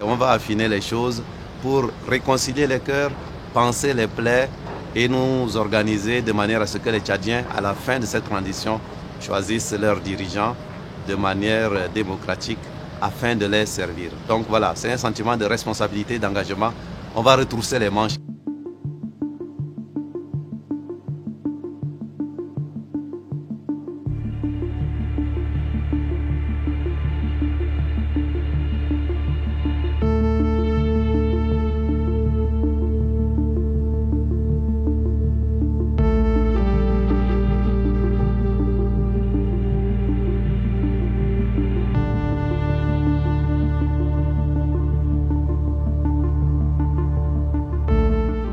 On va affiner les choses pour réconcilier les cœurs, penser les plaies et nous organiser de manière à ce que les Tchadiens, à la fin de cette transition, choisissent leurs dirigeants de manière démocratique afin de les servir. Donc voilà, c'est un sentiment de responsabilité, d'engagement. On va retrousser les manches.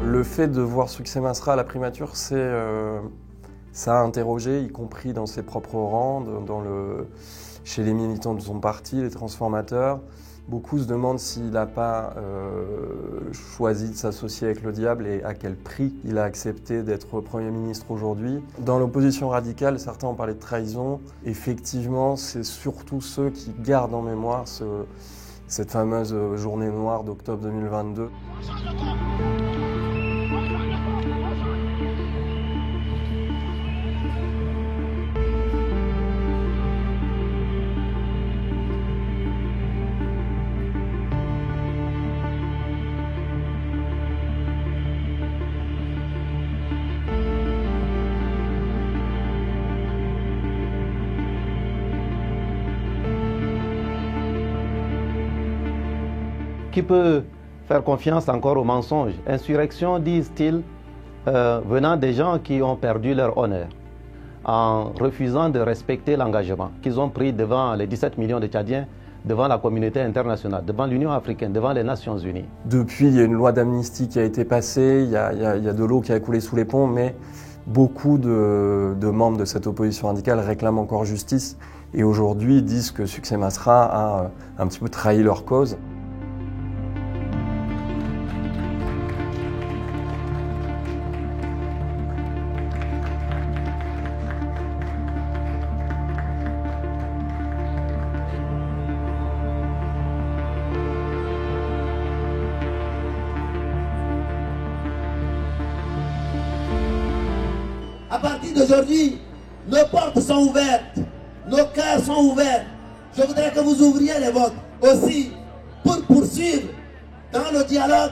Le fait de voir Succès Masra à la primature, ça a interrogé, y compris dans ses propres rangs, chez les militants de son parti, les transformateurs. Beaucoup se demandent s'il n'a pas choisi de s'associer avec le diable et à quel prix il a accepté d'être Premier ministre aujourd'hui. Dans l'opposition radicale, certains ont parlé de trahison. Effectivement, c'est surtout ceux qui gardent en mémoire cette fameuse journée noire d'octobre 2022. Qui peut faire confiance encore aux mensonges? Insurrection, disent-ils, venant des gens qui ont perdu leur honneur, en refusant de respecter l'engagement qu'ils ont pris devant les 17 millions de Tchadiens, devant la communauté internationale, devant l'Union africaine, devant les Nations unies. Depuis, il y a une loi d'amnistie qui a été passée, il y a de l'eau qui a coulé sous les ponts, mais beaucoup de membres de cette opposition radicale réclament encore justice et aujourd'hui disent que Succès Masra a un petit peu trahi leur cause. À partir d'aujourd'hui, nos portes sont ouvertes, nos cœurs sont ouverts. Je voudrais que vous ouvriez les vôtres aussi pour poursuivre dans le dialogue.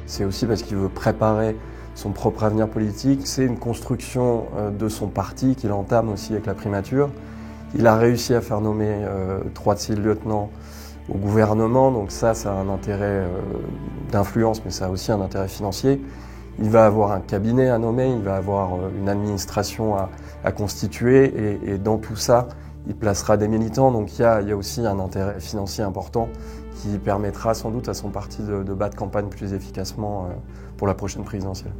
C'est aussi parce qu'il veut préparer son propre avenir politique. C'est une construction de son parti qu'il entame aussi avec la primature. Il a réussi à faire nommer 3 de ses lieutenants au gouvernement, donc ça a un intérêt d'influence, mais ça a aussi un intérêt financier. Il va avoir un cabinet à nommer, il va avoir une administration à constituer, et dans tout ça, il placera des militants, donc il y a aussi un intérêt financier important qui permettra sans doute à son parti de battre campagne plus efficacement pour la prochaine présidentielle.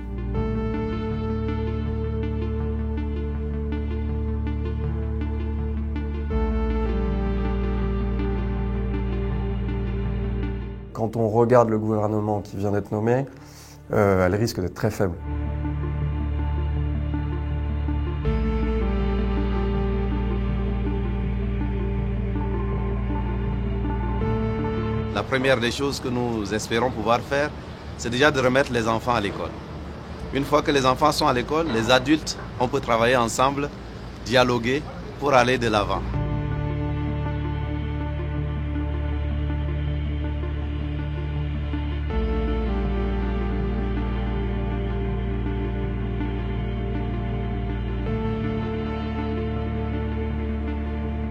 Quand on regarde le gouvernement qui vient d'être nommé, elle risque d'être très faible. La première des choses que nous espérons pouvoir faire, c'est déjà de remettre les enfants à l'école. Une fois que les enfants sont à l'école, les adultes, on peut travailler ensemble, dialoguer pour aller de l'avant.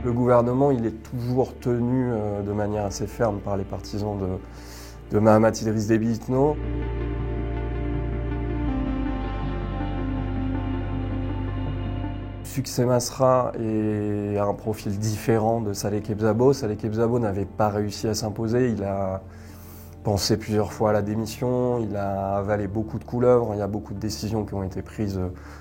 Le gouvernement, il est toujours tenu de manière assez ferme par les partisans de Mahamat Idriss Déby Itno. Succès Masra a un profil différent de Saleh Kebzabo. Saleh Kebzabo n'avait pas réussi à s'imposer. Il a pensé plusieurs fois à la démission, il a avalé beaucoup de couleuvres, il y a beaucoup de décisions qui ont été prises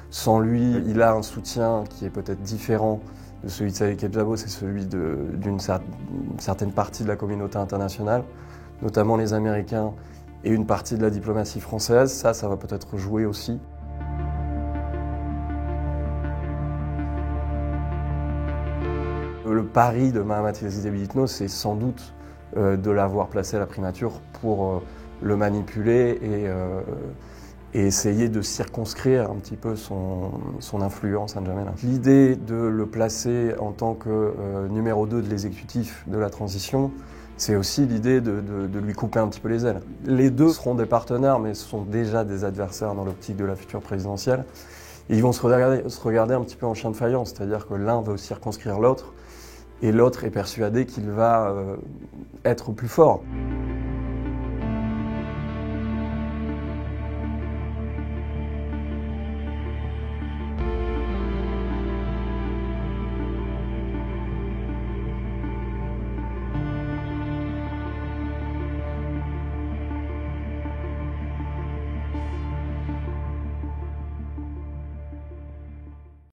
sans lui. Il a un soutien qui est peut-être différent de celui de Saleh Kebzabo, c'est celui d'une certaine partie de la communauté internationale, notamment les Américains et une partie de la diplomatie française. Ça va peut-être jouer aussi. Le pari de Mahamat Yazid Bitno, c'est sans doute de l'avoir placé à la primature pour le manipuler et essayer de circonscrire un petit peu son influence à N'Djamena. L'idée de le placer en tant que numéro 2 de l'exécutif de la transition, c'est aussi l'idée de lui couper un petit peu les ailes. Les deux seront des partenaires, mais ce sont déjà des adversaires dans l'optique de la future présidentielle. Et ils vont se regarder un petit peu en chien de faïence, c'est-à-dire que l'un veut circonscrire l'autre, et l'autre est persuadé qu'il va être plus fort.